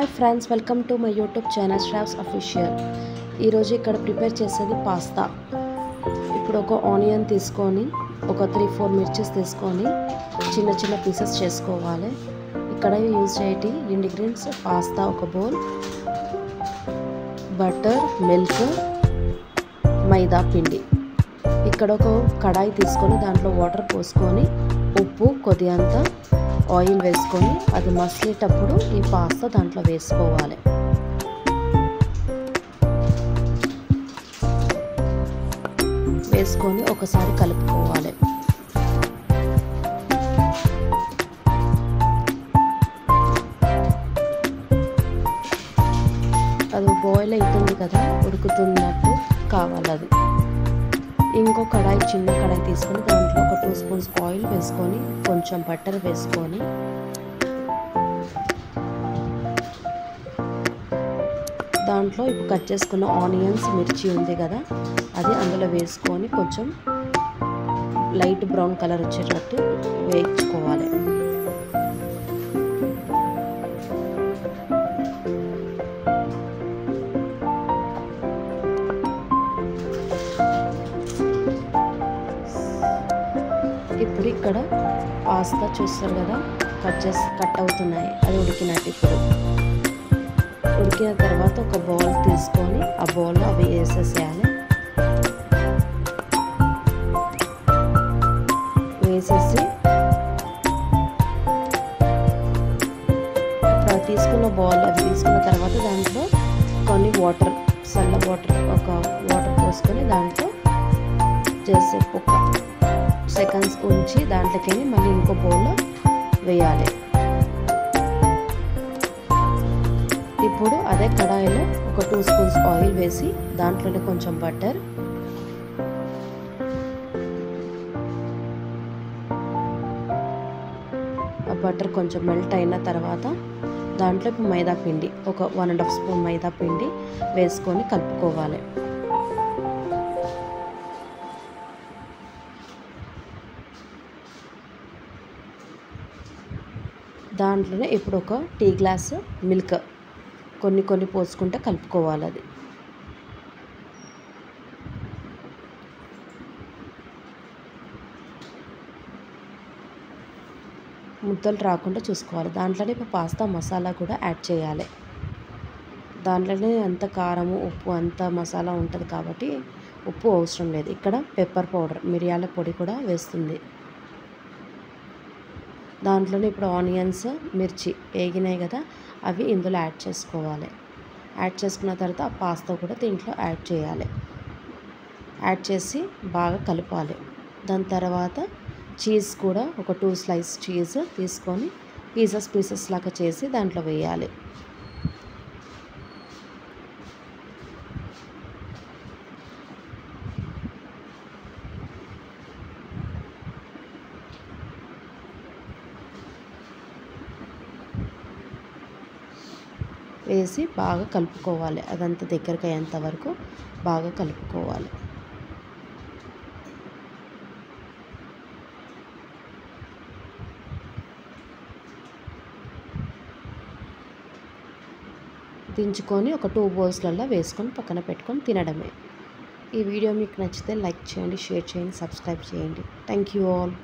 Hi friends, welcome to my YouTube channel Shravs official. ఈరోజు ఇక్కడ prepare చేసేది పాస్తా. ఇప్పుడు ఒక ఆనియన్ తీసుకొని ఒక 3-4 మిర్చెస్ తీసుకొని చిన్న చిన్న పీసెస్ చేసుకోవాలి. ఇక్కడ యూజ్ చేయండి ఇంగ్రీడియంట్స్: పాస్తా ఒక బౌల్, బటర్, మిల్క్, మైదా పిండి. ఇక్కడ ఒక కడాయి తీసుకొని దాంట్లో వాటర్ పోసుకొని ఉప్పు కొద్దిగంత ఆయిల్ వేసుకొని అది మసిలేటప్పుడు ఈ పాస్తా దాంట్లో వేసుకోవాలి. వేసుకొని ఒకసారి కలుపుకోవాలి. అది బాయిల్ అవుతుంది కదా, ఉడుకుతున్నట్టు కావాలి. అది ఇంకో కడాయి, చిన్న కడాయి తీసుకొని దాంట్లో ఒక 2 స్పూన్స్ ఆయిల్ వేసుకొని కొంచెం బటర్ వేసుకొని దాంట్లో ఇప్పుడు కట్ చేసుకున్న ఆనియన్స్, మిర్చి ఉంది కదా, అది అందులో వేసుకొని కొంచెం లైట్ బ్రౌన్ కలర్ వచ్చేటట్టు వేయించుకోవాలి. ఇప్పుడు ఇక్కడ పాస్తా చూస్తారు కదా, కట్ అవుతున్నాయి. అది ఉడికినట్టు. ఇప్పుడు ఉడికిన తర్వాత ఒక బౌల్ తీసుకొని ఆ బౌల్లో అవి వేసేసేయాలి. వేసేసి తీసుకున్న బౌల్ అవి తీసుకున్న తర్వాత దాంట్లో కొన్ని వాటర్, చల్ల వాటర్, ఒక వాటర్ పోసుకొని దాంట్లో చేసే ఒక సెకండ్స్ ఉంచి దాంట్లోకి మళ్ళీ ఇంకో బౌల్లో వేయాలి. ఇప్పుడు అదే కడాయిలో ఒక 2 స్పూన్స్ ఆయిల్ వేసి దాంట్లోనే కొంచెం బటర్, ఆ బటర్ కొంచెం మెల్ట్ అయిన తర్వాత దాంట్లో ఇప్పుడు మైదా పిండి, ఒక 1.5 స్పూన్ మైదా పిండి వేసుకొని కలుపుకోవాలి. దాంట్లోనే ఇప్పుడు ఒక టీ గ్లాసు మిల్క్ కొన్ని పోసుకుంటే కలుపుకోవాలి. అది ముద్దలు రాకుండా చూసుకోవాలి. దాంట్లోనే ఇప్పుడు పాస్తా మసాలా కూడా యాడ్ చేయాలి. దాంట్లోనే అంత కారము, ఉప్పు, అంత మసాలా ఉంటుంది కాబట్టి ఉప్పు అవసరం లేదు. ఇక్కడ పెప్పర్ పౌడర్, మిరియాల పొడి కూడా వేస్తుంది. దాంట్లోనే ఇప్పుడు ఆనియన్స్, మిర్చి వేగినాయి కదా, అవి ఇందులో యాడ్ చేసుకోవాలి. యాడ్ చేసుకున్న తర్వాత ఆ పాస్తా కూడా దీంట్లో యాడ్ చేయాలి. యాడ్ చేసి బాగా కలపాలి. దాని తర్వాత చీజ్ కూడా ఒక 2 స్లైస్ చీజ్ తీసుకొని పీసెస్ లాగా చేసి దాంట్లో వేయాలి. వేసి బాగా కలుపుకోవాలి. అదంతా దగ్గరికి అయ్యేంత వరకు బాగా కలుపుకోవాలి. దించుకొని ఒక 2 బౌల్స్లలో వేసుకొని పక్కన పెట్టుకొని తినడమే. ఈ వీడియో మీకు నచ్చితే లైక్ చేయండి, షేర్ చేయండి, సబ్స్క్రైబ్ చేయండి. Thank you all.